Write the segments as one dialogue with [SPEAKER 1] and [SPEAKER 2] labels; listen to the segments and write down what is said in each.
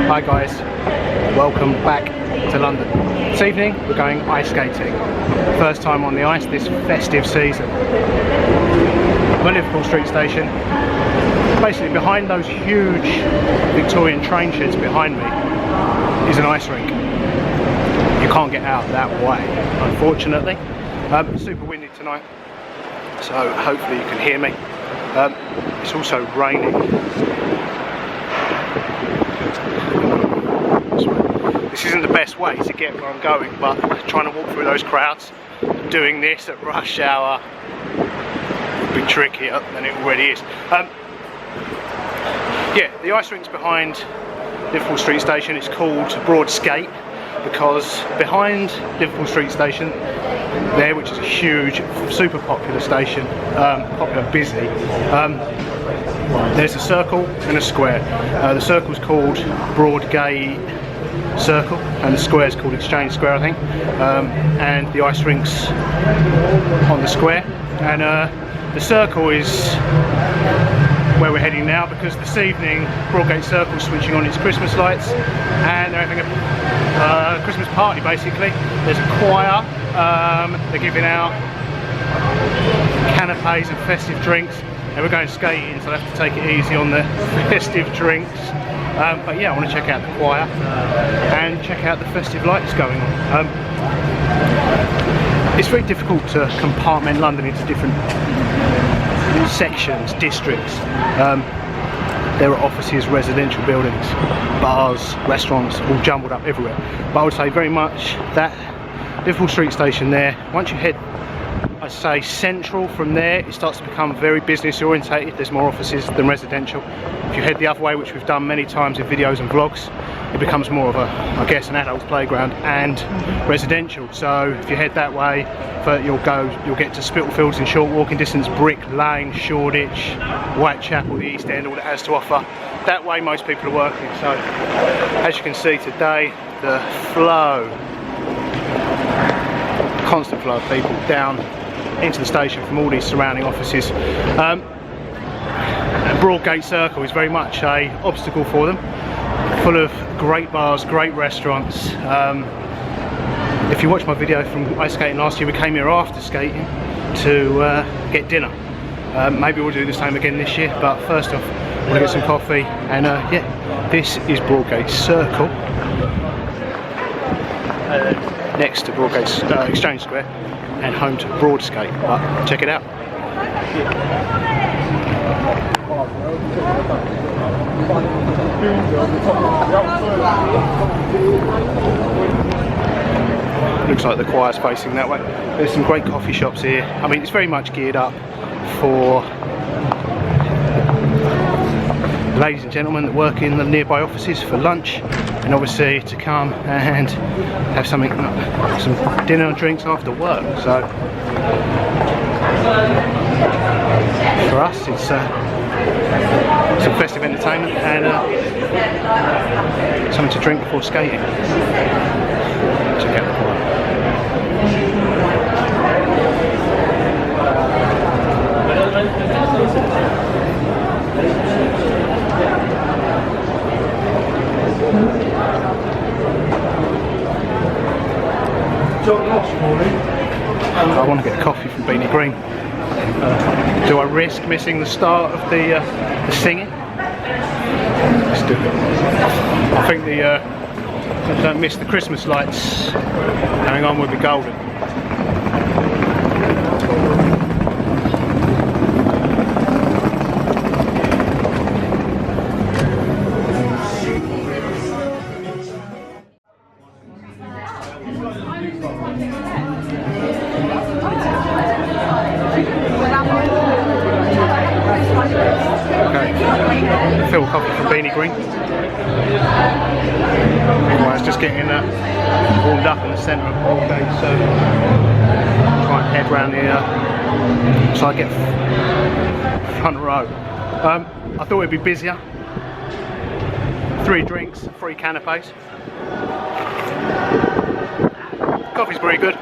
[SPEAKER 1] Hi guys, welcome back to London. This evening we're going ice skating. First time on the ice this festive season. I'm at Liverpool Street Station. Basically behind those huge Victorian train sheds behind me is an ice rink. You can't get out that way, unfortunately. Super windy tonight, so hopefully you can hear me. It's also raining. This isn't the best way to get where I'm going, but trying to walk through those crowds, doing this at rush hour, would be trickier than it already is. Yeah, the ice rink's behind Liverpool Street Station. It's called Broadskate because behind Liverpool Street Station there, which is a huge, super popular station, busy, there's a circle and a square. The circle's called Broadgate Circle and the square's called Exchange Square, I think, and the ice rink's on the square, and the circle is where we're heading now because this evening Broadgate Circle's switching on its Christmas lights and they're having a Christmas party basically. There's a choir, they're giving out canapes and festive drinks, and we're going skating, so I'll have to take it easy on the festive drinks. But yeah, I want to check out the choir and check out the festive lights going on. It's very difficult to compartment London into different sections, districts. There are offices, residential buildings, bars, restaurants, all jumbled up everywhere. But I would say very much that Liverpool Street Station there, once you head, I'd say central from there, it starts to become very business orientated. There's more offices than residential. If you head the other way, which we've done many times in videos and vlogs, it becomes more of a, I guess, an adult playground and residential. So if you head that way, you'll get to Spitalfields in short walking distance, Brick Lane, Shoreditch, Whitechapel, the East End, all that has to offer. That way most people are working. So as you can see today, the flow, constant flow of people down into the station from all these surrounding offices. Broadgate Circle is very much a obstacle for them, full of great bars, great restaurants. If you watched my video from ice skating last year, we came here after skating to get dinner. Maybe we'll do the same again this year, but first off we're going to get some coffee, and yeah, this is Broadgate Circle, next to Broadgate Exchange Square and home to Broadskate, but check it out. Looks like the choir's facing that way. There's some great coffee shops here. I mean, it's very much geared up for ladies and gentlemen that work in the nearby offices for lunch, and obviously to come and have some dinner and drinks after work. So for us it's some festive entertainment and something to drink before skating. Check out the choir. I want to get a coffee from Beanie Green. Do I risk missing the start of the singing? Let's do it. I think don't miss the Christmas lights going on would be golden. Fill coffee from Beanie Green. Right, it's just getting warmed up in the centre of Broadgate, so try and head round here so I get front row. I thought it'd be busier. 3 drinks, 3 canapes. Coffee's very good.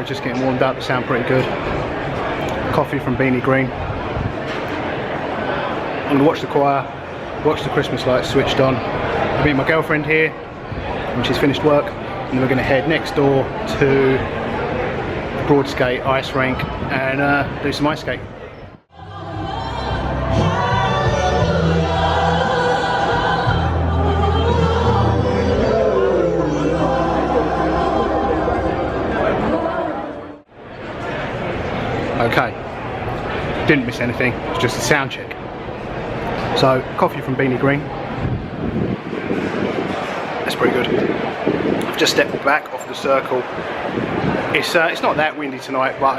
[SPEAKER 1] Cameras just getting warmed up, they sound pretty good. Coffee from Beanie Green. I'm gonna watch the choir, watch the Christmas lights switched on. I'll meet my girlfriend here when she's finished work, and then we're gonna head next door to the Broadskate Ice Rink and do some ice skating. Okay, didn't miss anything, it was just a sound check. So, coffee from Beanie Green. That's pretty good. I've just stepped back off the circle. It's not that windy tonight, but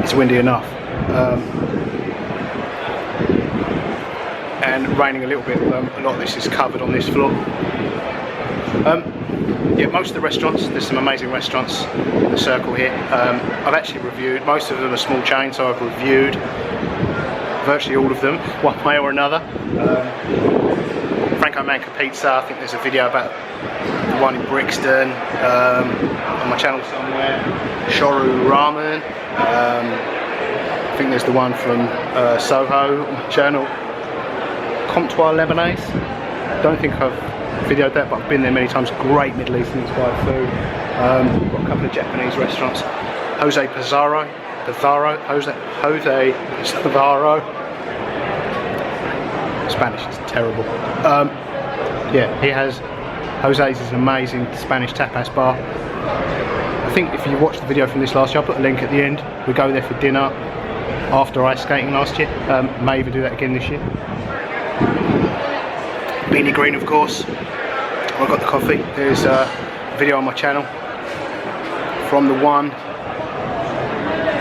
[SPEAKER 1] it's windy enough. And raining a little bit. A lot of this is covered on this floor. Yeah, most of the restaurants, there's some amazing restaurants in the circle here. I've actually reviewed, most of them are small chains, so I've reviewed virtually all of them, one way or another. Franco Manca Pizza, I think there's a video about the one in Brixton on my channel somewhere. Shoru Ramen, I think there's the one from Soho on my channel. Comptoir Lebanese, don't think I've videoed that, but I've been there many times. Great Middle Eastern inspired food. Got a couple of Japanese restaurants. Jose Pizarro, Jose Pizarro. Spanish is terrible. Yeah, he has, Jose's is an amazing Spanish tapas bar. I think if you watched the video from this last year, I'll put a link at the end. We go there for dinner after ice skating last year. May even do that again this year. Beanie Green, of course. I've got the coffee. There's a video on my channel from the one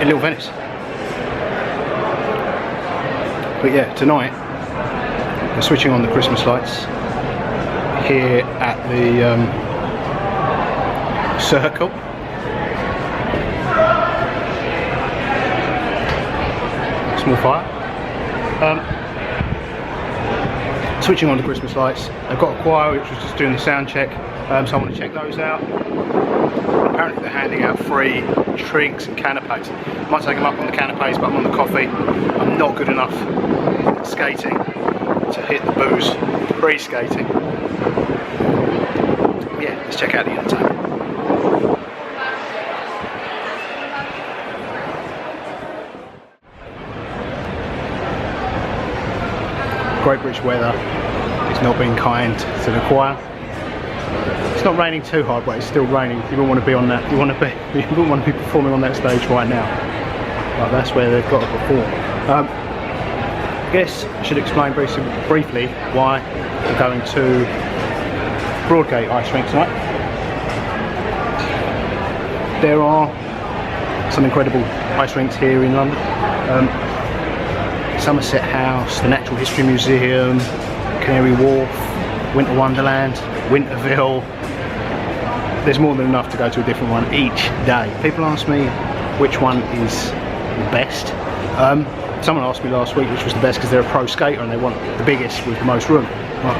[SPEAKER 1] in Little Venice. But yeah, tonight we're switching on the Christmas lights here at the circle. Small fire. Switching on the Christmas lights. I've got a choir which was just doing the sound check, so I want to check those out. Apparently they're handing out free drinks and canapes. I might take them up on the canapes, but I'm on the coffee. I'm not good enough at skating to hit the booze pre-skating. Yeah, let's check out the entertainment. Great British weather. It's not been kind to the choir. It's not raining too hard, but it's still raining. You wouldn't want to be on that. You wouldn't want to be performing on that stage right now. But that's where they've got to perform. I guess I should explain briefly why we're going to Broadgate Ice Rink tonight. There are some incredible ice rinks here in London. Somerset House, the Natural History Museum, Canary Wharf, Winter Wonderland, Winterville. There's more than enough to go to a different one each day. People ask me which one is the best. Someone asked me last week which was the best because they're a pro skater and they want the biggest with the most room. Well,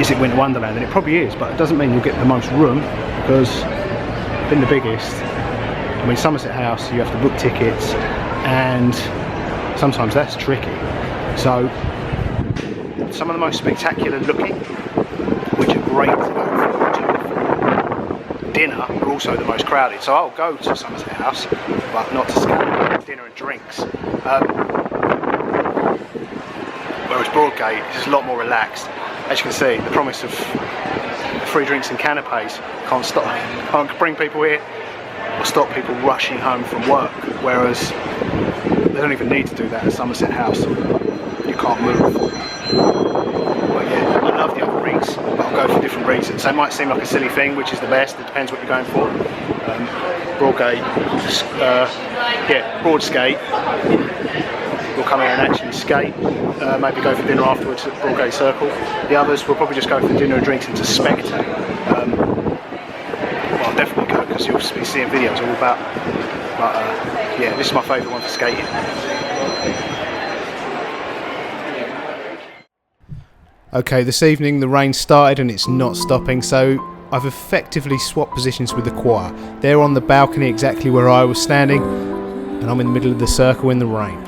[SPEAKER 1] is it Winter Wonderland? And it probably is, but it doesn't mean you'll get the most room because being the biggest, I mean, Somerset House, you have to book tickets and sometimes that's tricky. So some of the most spectacular looking, which are great to go for dinner, are also the most crowded. So I'll go to Somerset House, but not to skate, dinner and drinks. Whereas Broadgate is a lot more relaxed. As you can see, the promise of free drinks and canapes can't bring people here or stop people rushing home from work. Whereas they don't even need to do that at Somerset House. You can't move. But yeah, I love the other rinks, but I'll go for different reasons. So it might seem like a silly thing, which is the best. It depends what you're going for. Broadgate, Broadskate. We'll come here and actually skate. Maybe go for dinner afterwards at Broadgate Circle. The others will probably just go for dinner and drinks and to spectate. Well, I'll definitely go because you'll be seeing videos all about. But yeah, this is my favourite one for skating. Okay, this evening the rain started and it's not stopping, so I've effectively swapped positions with the choir. They're on the balcony exactly where I was standing, and I'm in the middle of the circle in the rain.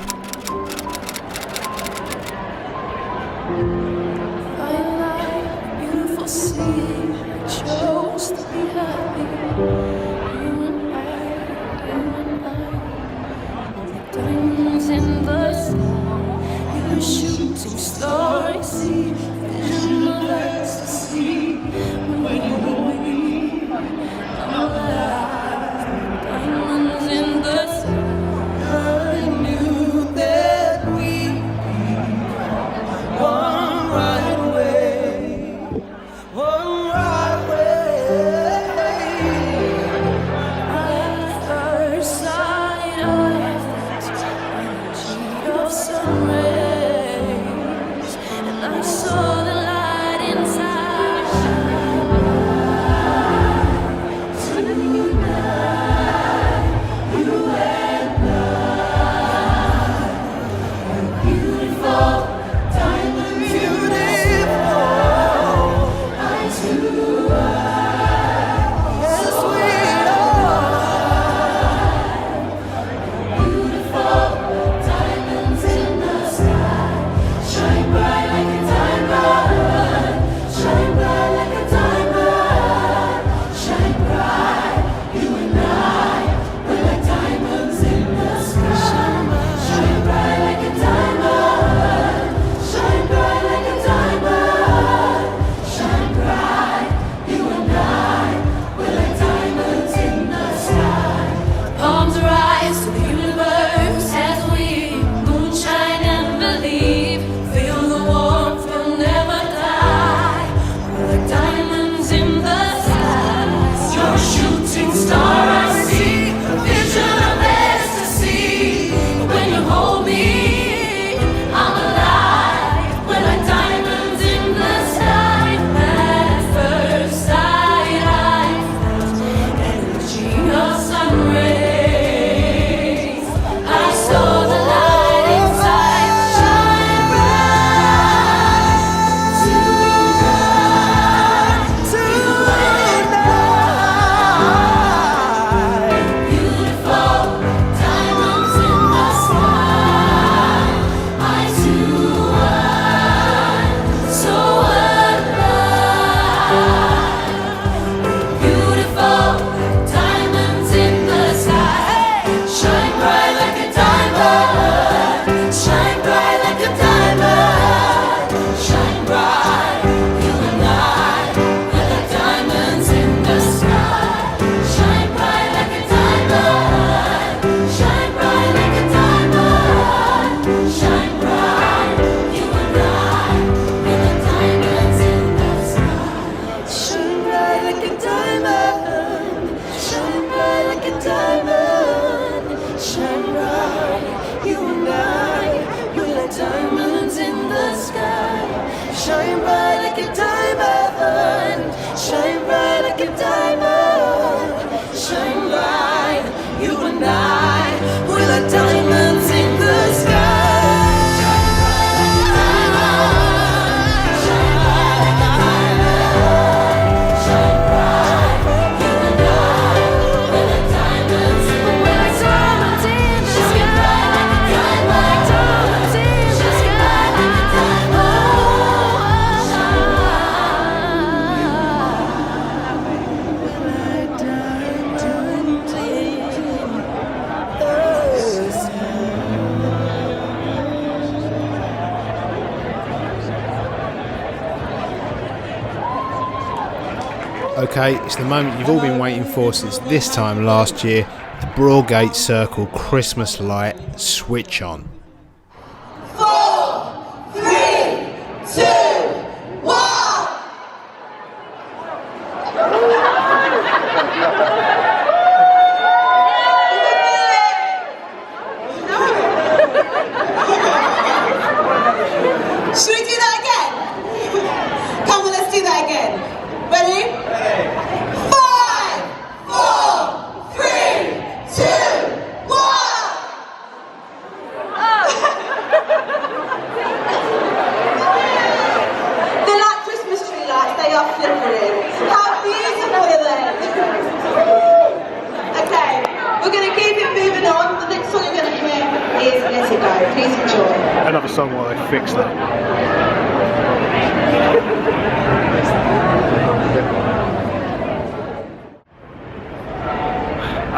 [SPEAKER 1] Okay, it's the moment you've all been waiting for since this time last year, the Broadgate Circle Christmas light switch on.
[SPEAKER 2] 4, 3, 2, 1. Should we do that again? Come on, let's do that again. Ready? 5, 4, 3, 2, 1. They're like Christmas tree lights, they are flickering. How beautiful! Please enjoy.
[SPEAKER 1] Another song while they fix that.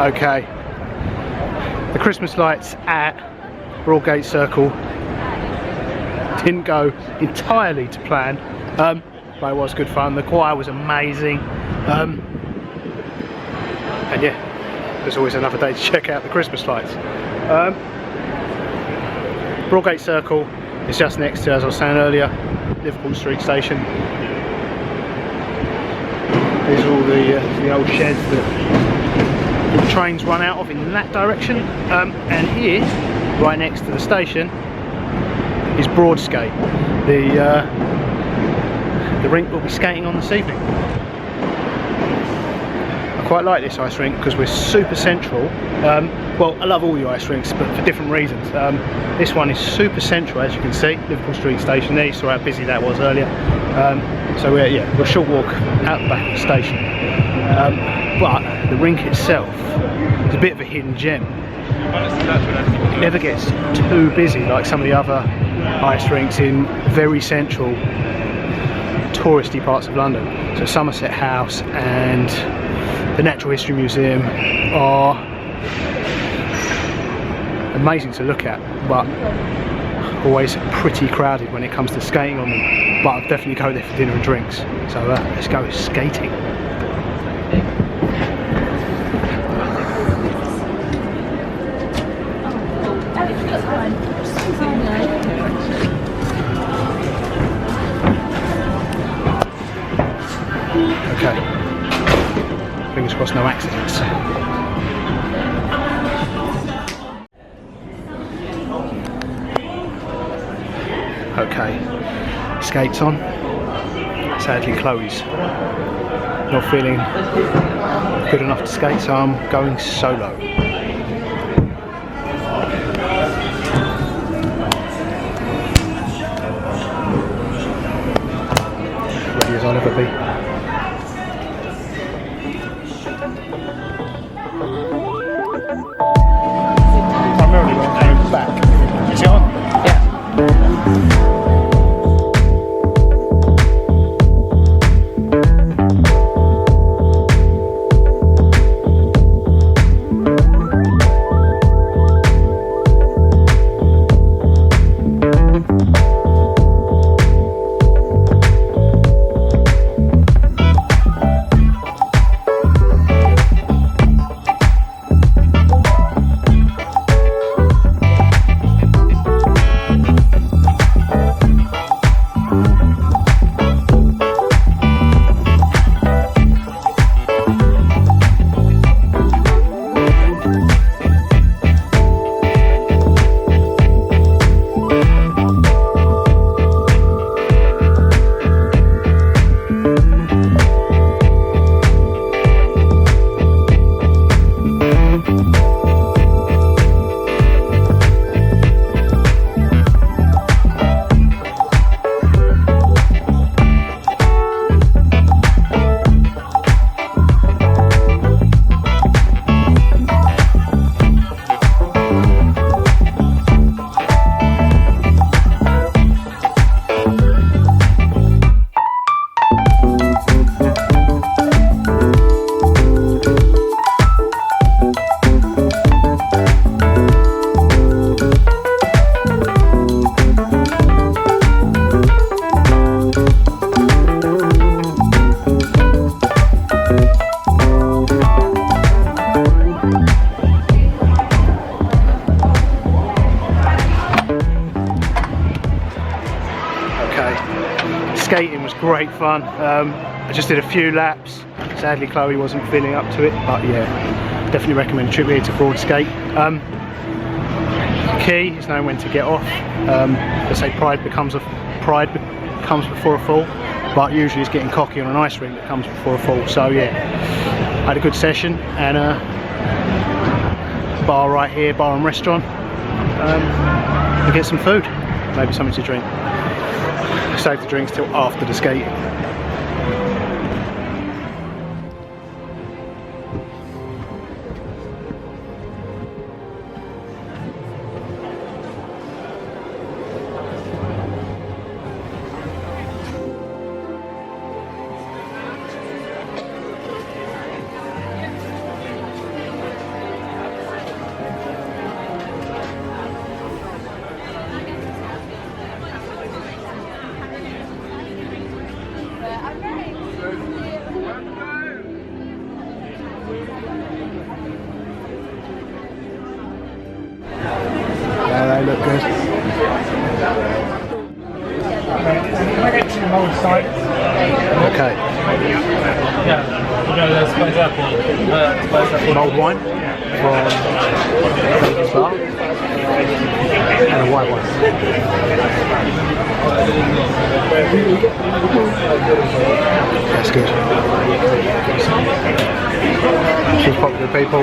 [SPEAKER 1] Okay, the Christmas lights at Broadgate Circle didn't go entirely to plan, but it was good fun. The choir was amazing, and yeah, there's always another day to check out the Christmas lights. Broadgate Circle is just next to, as I was saying earlier, Liverpool Street Station. These are all the old sheds that the trains run out of in that direction, and here, right next to the station, is Broadskate, the rink we'll be skating on this evening. I quite like this ice rink because we're super central. Well, I love all the ice rinks, but for different reasons. This one is super central, as you can see, Liverpool Street Station there. You saw how busy that was earlier. So we're a short walk out the back of the station. But the rink itself is a bit of a hidden gem. It never gets too busy like some of the other ice rinks in very central touristy parts of London. So Somerset House and the Natural History Museum are amazing to look at, but always pretty crowded when it comes to skating on them. But I'll definitely go there for dinner and drinks. So let's go skating. Okay, fingers crossed no accidents. Okay, skates on. Sadly Chloe's not feeling good enough to skate, so I'm going solo. Ready as I'll ever be. Primarily when I'm coming back. Is it on? Yeah. Skating was great fun. I just did a few laps. Sadly Chloe wasn't feeling up to it, but yeah, definitely recommend a trip here to Broadskate. Key is knowing when to get off. They say pride comes before a fall, but usually it's getting cocky on an ice rink that comes before a fall. So yeah, I had a good session, and bar right here, bar and restaurant, and get some food, maybe something to drink. Save the drinks till after the skating. They look good.
[SPEAKER 3] Can I get 2 mulled side?
[SPEAKER 1] Okay.
[SPEAKER 3] Yeah. Spice apple.
[SPEAKER 1] Mulled wine from Baker's Bar and a white one. That's good. She's popular people,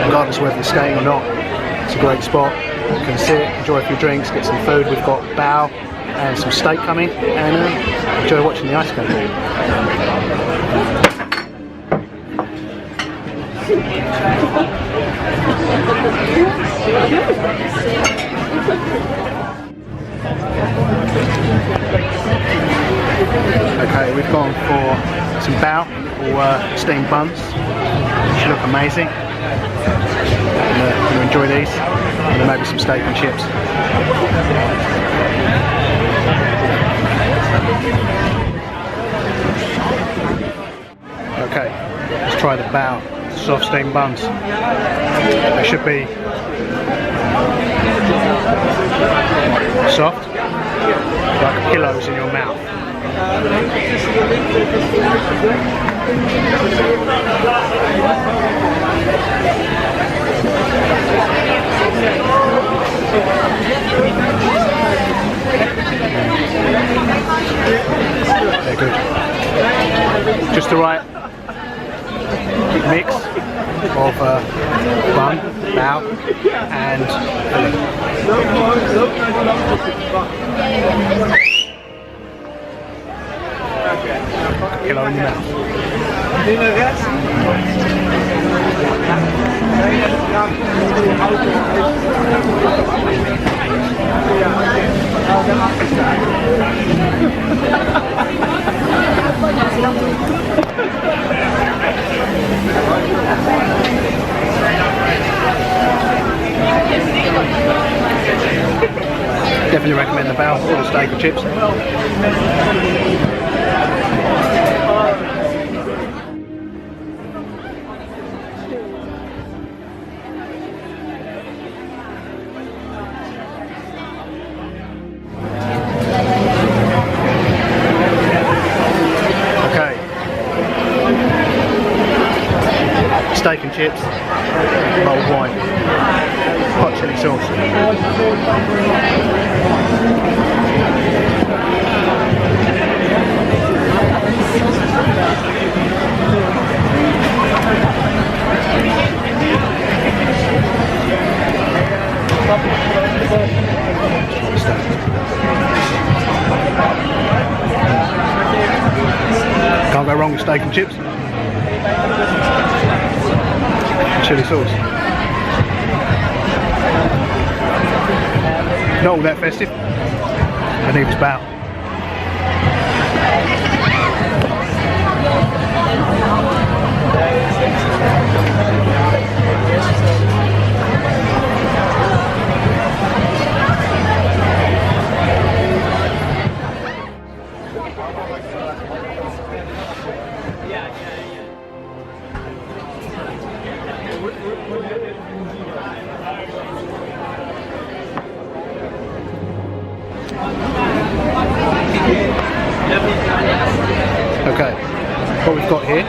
[SPEAKER 1] regardless of whether you're skating or not. It's a great spot. You can sit, enjoy a few drinks, get some food. We've got bao and some steak coming, and enjoy watching the ice skate. Okay, we've gone for some bao or steamed buns, which look amazing. I'm going to enjoy these, and then maybe some steak and chips. Okay, let's try the bao soft steamed buns. They should be soft, like pillows in your mouth. They're good. Just the right mix of bun, bao, and pillow in your mouth. Definitely recommend the bao or the steak and chips. Steak and chips, mulled wine, hot chili sauce. Can't go wrong with steak and chips. Chili sauce. Not all that festive, and it was bao. Okay, what we've got here,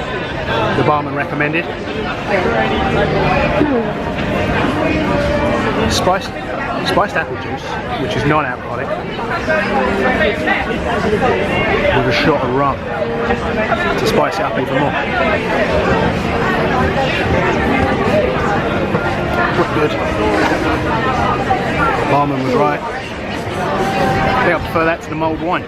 [SPEAKER 1] the barman recommended. Spiced apple juice, which is non-alcoholic, with a shot of rum to spice it up even more. Looks good. Barman was right. I think I prefer that to the mulled wine.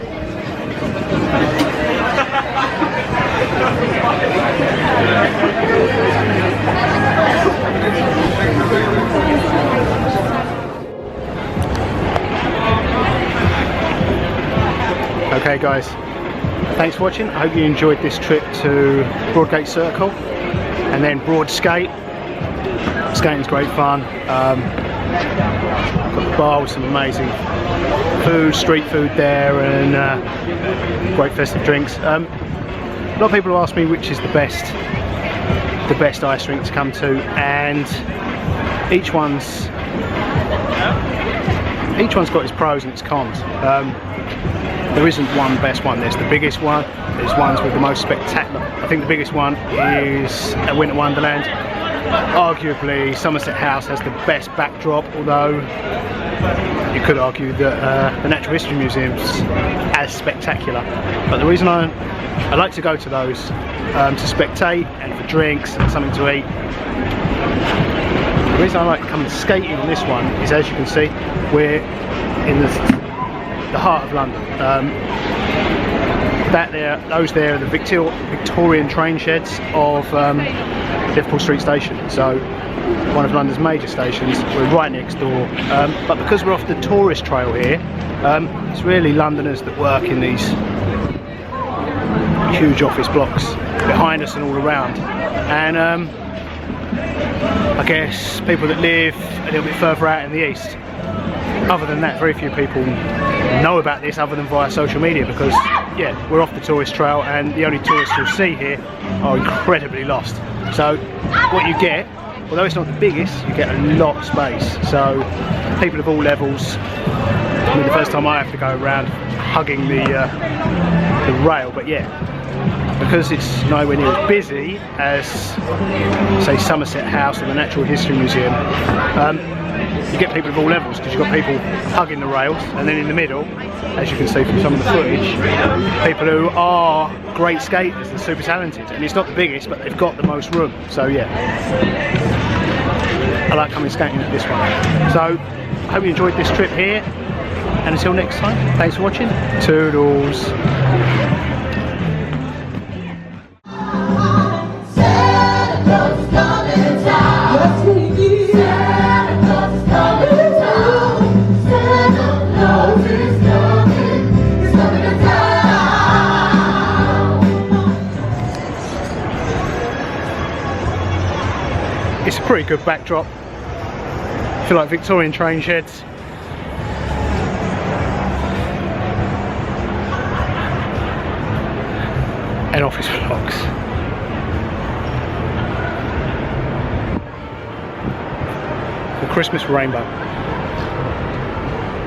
[SPEAKER 1] Okay guys, thanks for watching. I hope you enjoyed this trip to Broadgate Circle and then Broadskate. Skating's great fun. Got the bar with some amazing food, street food there, and great festive drinks. A lot of people ask me which is the best ice rink to come to, and each one's each one's got its pros and its cons. There isn't one best one. There's the biggest one, there's ones with the most spectacular. I think the biggest one is at Winter Wonderland. Arguably Somerset House has the best backdrop, although you could argue that the Natural History Museum's as spectacular. But the reason I like to go to those to spectate and for drinks and something to eat. The reason I like coming skating on this one is, as you can see, we're in the heart of London. Those there are the Victorian train sheds of Liverpool Street Station. So one of London's major stations. We're right next door. But because we're off the tourist trail here, it's really Londoners that work in these huge office blocks behind us and all around. And I guess people that live a little bit further out in the east. Other than that, very few people know about this other than via social media, because yeah, we're off the tourist trail and the only tourists you'll see here are incredibly lost. So what you get, although it's not the biggest, you get a lot of space. So people of all levels. I mean, the first time I have to go around hugging the rail, but yeah, because it's nowhere near as busy as, say, Somerset House or the Natural History Museum, you get people of all levels, because you've got people hugging the rails, and then in the middle, as you can see from some of the footage, people who are great skaters and super talented. And it's not the biggest, but they've got the most room. So yeah, I like coming skating at this one. So I hope you enjoyed this trip here, and until next time, thanks for watching. Toodles. It's a pretty good backdrop. I feel like Victorian train sheds. And office blocks. The Christmas rainbow.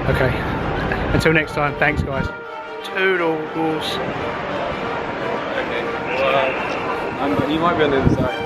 [SPEAKER 1] Okay. Until next time, thanks guys. Toodles.
[SPEAKER 4] Okay. You might be on the other side.